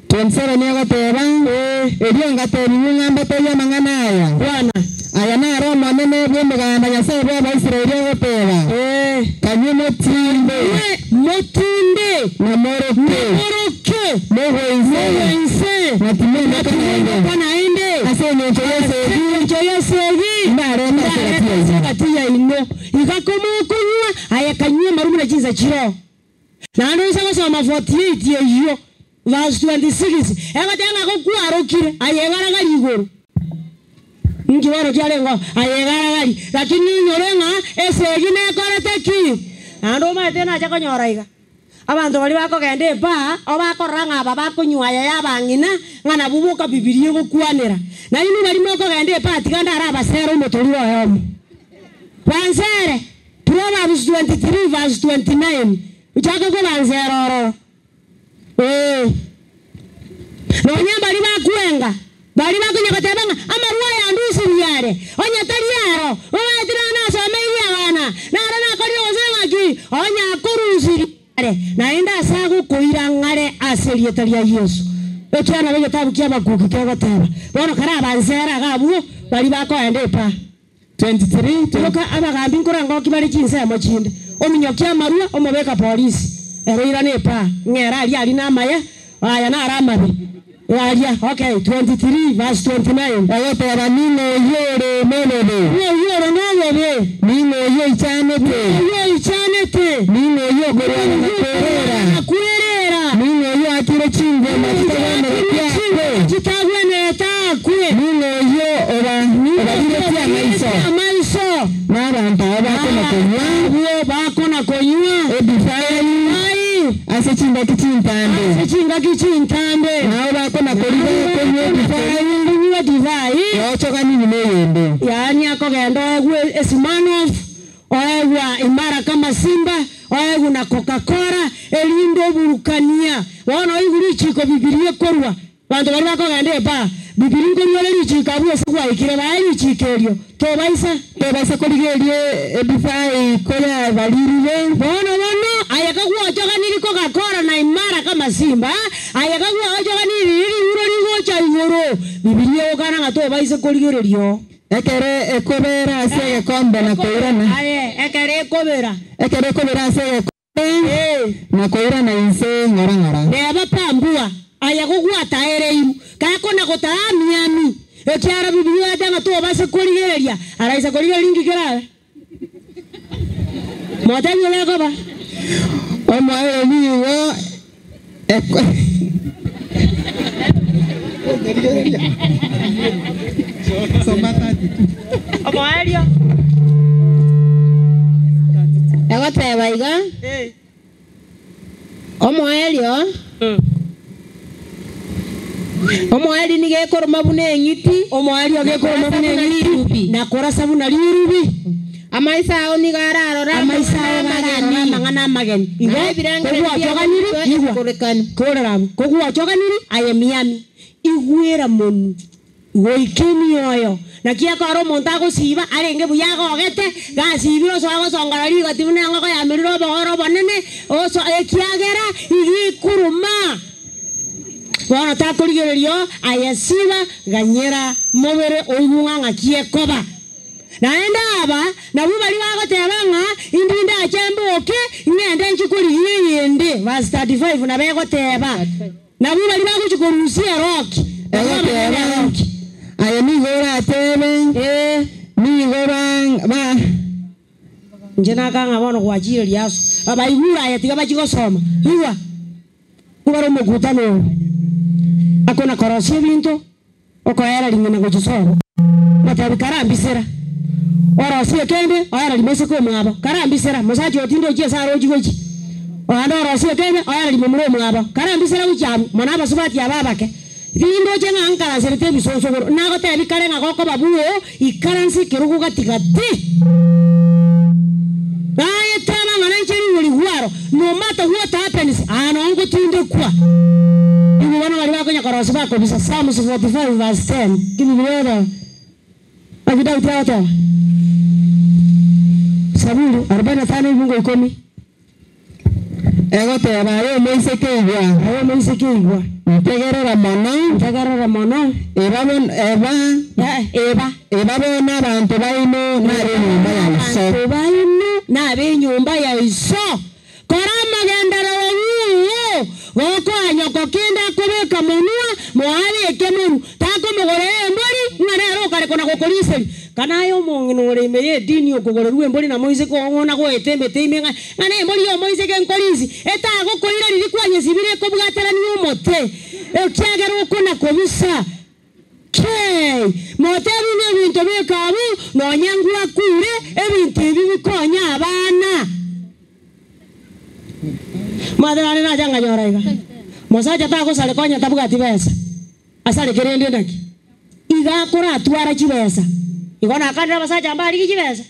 27 niyo teba elio ngatawe ngamba tabia manganaya bwana aya na Roma nene bwemuganda yase bwa Israeli goteba kanyu motinde na moroke mowense natimenda kanaende asenye nchoyose ndare katia ino ikakomo kunywa aya kanywe marumuna chiza chiro na ndo sanga soma 48 yeyo verse 26 ega tanga ko kuarokire aya garaga ligoro ngiwaro kyalengo aya garaga lakini nyorenga esegine koreteki ando matena chakonyoraiga abantu bali bakogende ba obakoranga babakunywa ya bangina ngana bubuka bibilie gukwanira na inu bali mokogende ba tiganda araba sero motori oyomo Bansere Proverbs 23 verse 29 uchaka ko bansero no nyamba bali bakwenga bali bakunya batabanga amarwa ya ndusi yare onya taliaro obatira na someria wana na rana kali ozemaki onya kurusi naenda sagu kuira ngare aserie talia Yesu ekyana bege tabu kya bagugu kya bataba bono kara banzera gabu bali bako ende pa 23 tuloka abagambi nkorango kibali kinse mo chinde ominyokia marua omobeka polisi eroira ne pa ngera ali na maya aya na aramabe alia okay 23 verse 29 ayote ya nino yore menebe yore nobe nino yichanete nino yogorera kurera nino yo akire chingo matana ya chitagwene ta kure nino yo oba maiso maranta bakona konywa edifai asechinga kichintande nao bakona konywa divai yochoka nini neyende yani akogenda ogwe esimanof oegwa imara kama Simba oegwa na Coca-Cola elindo burukania wana iguri chiko bibilie korwa bantu bali bakogenda ba bibilie korwa le chika bwo swa ikire bali chikerio tobaisa koligerie edifai koya balirire bono ayakagwa choka nili Coca-Cola na imara kama Simba ayakagwa choka nili uro ligocha igoro bibilie okana ngato baise koligerio ekere ekobera ase kombe na koirana ekere ekobera ase na koirana inse ngorangora neba pambua ayakugwa taereimu kakona kotamiami ekyara bibilie atanga to base koligeria araisa koligeria ngikira motanyo leko ba omo niwo omo elio egoteba iga omo elio omo eli nige koroma bune ngiti omo elio ge koroma bune ngiti na kora sabuna lirubi amaisa oni gararo amaisa gararo mangana mageni igo kogwa choganiri igwa korerabu kogwa choganiri ayemiami igwera monu goikini oyo na kia karo montago siba arenge buyago ogete gasibiro so ago songarari gatibune ngo ya miriro bogoro bonene oso ekiagera igikuruma wana takoligererio ayasiba ganyera mobere oyunga ngakie koba naenda aba na bubali bagotebanga indinda achemboke ngende nchikuri yende verse 35 na begoteba na bubali baguchikorusia roki roki ayemi gora tebe mi gora ba njena kanga bono kwajire liaso abaigura yatiga bachigosoma iwa kubara mukutano akona korosie bintu okoera lingena gochisoro matabi karambisera orosie kende oera limese ko mwabo karambisera musachi otindo chie saro chigochi ando orosie kende oera limemuro mwabo karambisera uchabu manaba subati ababake Lindo chenga ankara serete bisonso nago te bikare ngako babuo ikaransi kirugu katikati. Aye tena manancheri wali huaro no matter what happens anongo tinde kwa. Ibu wana wali wako nyakorosi bako bisa Psalms 45 verse 10. Kimi biwera. Agida utawata. Saburi 45 mungo ikomi. Ego te bayo moise keigwa. Ayo moise keigwa. Tegerera mono eba bona abantu baino na nyumba ya iso korama gendera wo woko anyoko kinda kubeka munua moale kemuru tako mogore mbori ngare ro kare kona kokoliseli kana yo mongino re meye dini okogorerwe mbori na moise ko ngona go etembe teimenga ngane mbori yo moise ke nkolisi eta go koira riri kwanye sibire ko bwatera ni umote ekyagero kona kobisa ke motebi ne bintu bikabu no nyangwa kure ebintu bibikonya abana madara na janga nyoraiga mosaja ta ko sale konya tabugati besa asale kerende ndaki iga kora atwara kibesa igona akandira basaja mbali kibesa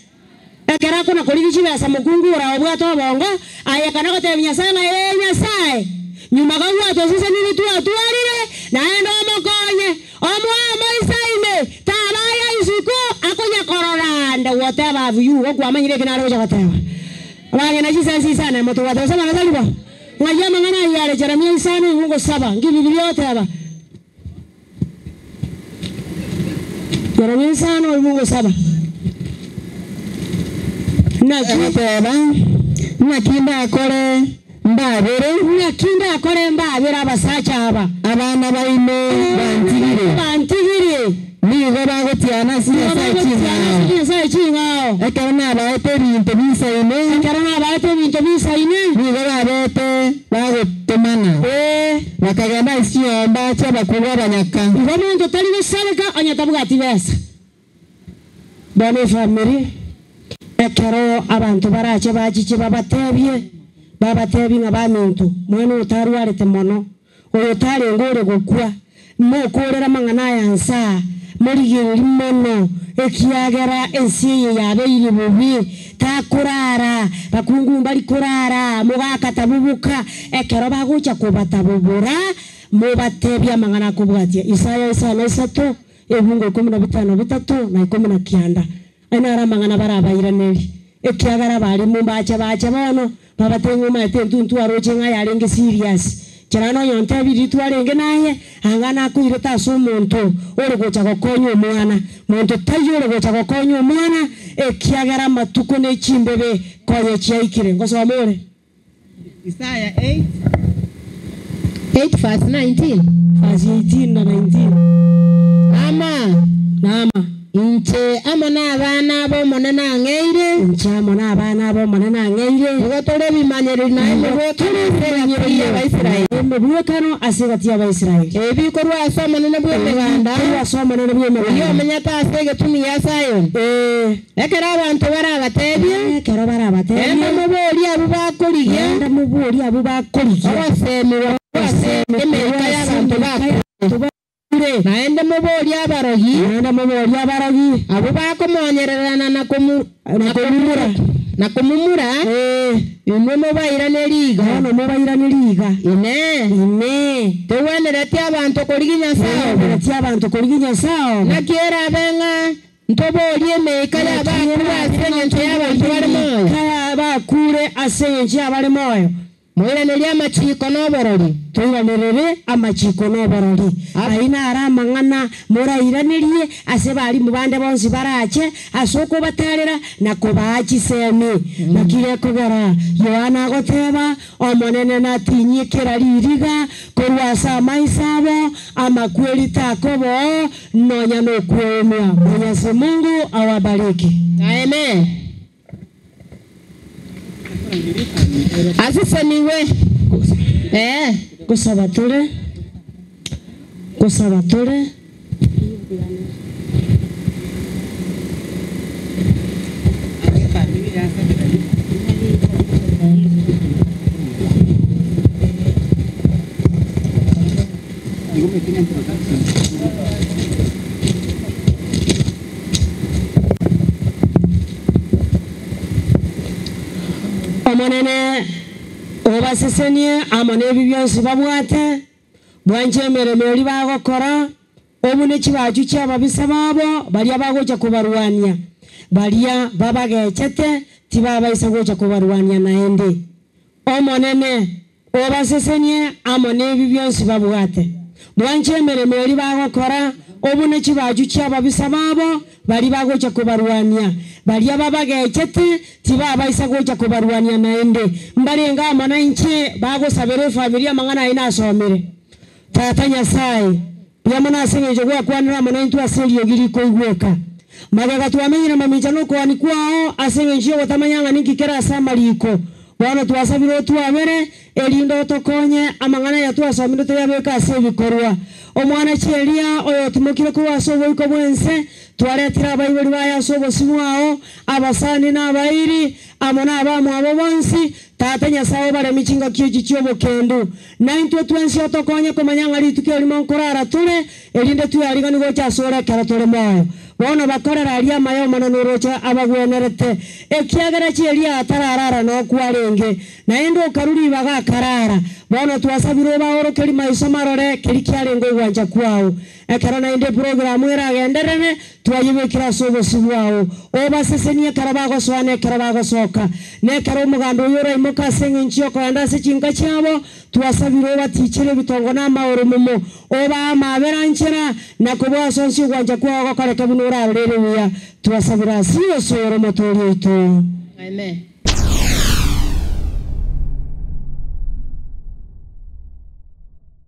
ekera kuna koli kibesa mukungura obwato bongo ayakana ko tebinya sana nyasaye nyuma gawa to sise ni tu atwarire naenda omokonye omwa maisaime tabaya isuko akonya kororanda whatever view kwa manyire kinaro cha katewa abanye na jisa sana moto watu sana nazaliwa ngajama ngana yale Jeremia sana mungu 7 ngi biblia yote hapa Jeremia sana mungu 7 na kitaba na kinda akore mbabere nyakinda akore mbabere abasacha aba abana baino bantigire nigo bagotiana siya chinga ekarana baete bintu bisaine nigo babete bagotomana bakagenda isiomba cyabakubwa abanyaka ibo muntu tali gusaleka anyatabugati besa bane family ekero abantu barache bachiche babatebi ngabantu mwene utarwarete mono oyo tari ngore gukwa mo korera mangana yansa muri mono ekiagera ensi yabe iri bubi takurara bakungu mbali kurara mugaka tabubuka ekero bagucha kubatabubura mo batebya mangana kubwatia Isaya 3 ebungo 15:3 na 19 enara mangana barabayira nebi ekiagara bali mumbacha bono babatengu matentu arojenga yarenge serious kirano yonte biritu arenge naye angana kuireta so muntu orogocha gokonyo omwana muntu tayore gocha gokonyo omwana ekiagara matuko ne chimbebe koye chiaikire ngosomore Isaiah 8 verse 19 verse 18 na 19 nama inche amana abana bo monena ngeire inche amana abana bo monena ngeire ngotore bimanyeri nae mugotore ya Abaisiraeli mubwekano asigati ya Abaisiraeli ebikorwa asoma nene bwe meganda asoma nene bwe meganda yo menyata asege tumi ya Zion ekera abantu barabatebye ekero barabatebye mubori abo bakoliye abasemira Amerika y'abantu bakoliye naende mubori abarogi abo bakomonyererana na kumumura imwe mubaira neliga ine tewenereti abantu koliginya sao nakiera benga ntobori Amerika y'abantu barimo kaya bakure asenye abari moyo Mwirane amachiko n'oborori tuiranirire amachiko n'oborori aina aramangana murairaniriye ase bali mubande bonsi barache asoko batarera nakobachi semi nakire kogara Yohana goteba omonene natinye keraririga korwasa maisabo amakweli takobo nonya nokwemya Mwenyezi Mungu awabariki amen Asise niwe. Kusaba tule. Omonene obasesenie amane ebibyonsi babwate bwanjemere meri bagokora obune kibaju kyababisa babo balia bagocha kubarwania balia babagechete tibabaisa gocha kubarwania naende omonene obasesenie amane ebibyonsi babwate bwanjemere meri bagokora obune kibaju kyababisa babo bali bagocha kubarwania balia babagechete tibabaisa gocha kubarwania naende mbarenga amana inche bagosabere familia mangana ina asomere tata Nyasaye yamana asengeje kwa kwanira amana intu aseli yogiri ko igweka magaga tuamenyira mamijano ko ani kwao asengeje otamanyanga nikikera samaliko bwana tuwasabiro tuwabere elindo tokonye amangana ya tuwasomiro tuyabeka asebikorwa omwana chelia oyo tumukire ko wasobo iko mwense twaretira abayibuli bayasobo simwao abasani n'abayiri amona abamu abo bonsi tata Nyasaye bare michinga kyoji cyobokendo naintwe twensi otokonye komanyanga lituke limo korara tule elinde tuyariga nigo cyasora karatore moyo bona bakorera ali amayo manonorocha abagwenerete ekiagara chelia atararara no kwalenge naendo karuri baga karara bona twasabiro baoro keli maiso marore keli kyalengo gwanja kwao ekarana inde programu eragenderene twayibekira sobo sibwao obasesenie karabago swane karabago soka ne karo mugando yoro imoka sengenchio ko andase chinga cyabo twasabiro baticire bitongo na maoro mumo oba amaberanchera nakobwa sonsi gwanja kwao kareka bunura rere twasabira siyo soro motori ito. Amen.